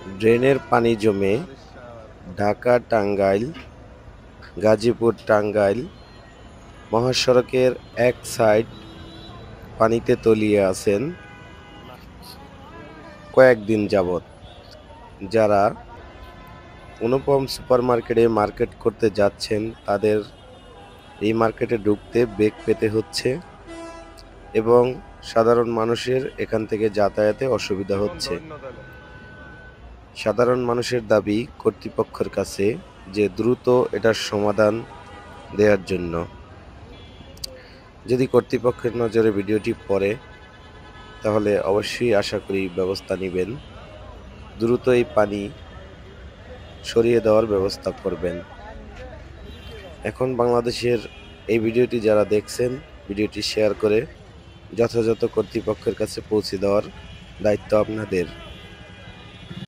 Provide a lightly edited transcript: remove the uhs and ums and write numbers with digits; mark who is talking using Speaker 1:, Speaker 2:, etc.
Speaker 1: ড্রেনের পানি জমে ঢাকা টাঙ্গাইল গাজীপুর টাঙ্গাইল মহাসড়কের এক সাইড পানিতে তলিয়ে আছেন কয়েকদিন যাবৎ। যারা অনুপম সুপারমার্কেটে মার্কেট করতে যাচ্ছেন তাদের এই মার্কেটে ঢুকতে বেগ পেতে হচ্ছে এবং সাধারণ মানুষের এখান থেকে যাতায়াতে অসুবিধা হচ্ছে। সাধারণ মানুষের দাবি কর্তৃপক্ষের কাছে যে দ্রুত এটার সমাধান দেওয়ার জন্য। যদি কর্তৃপক্ষের নজরে ভিডিওটি পড়ে তাহলে অবশ্যই আশা করি ব্যবস্থা নেবেন, দ্রুত এই পানি সরিয়ে দেওয়ার ব্যবস্থা করবেন। এখন বাংলাদেশের এই ভিডিওটি যারা দেখছেন ভিডিওটি শেয়ার করে যথাযথ কর্তৃপক্ষের কাছে পৌঁছে দেওয়ার দায়িত্ব আপনাদের।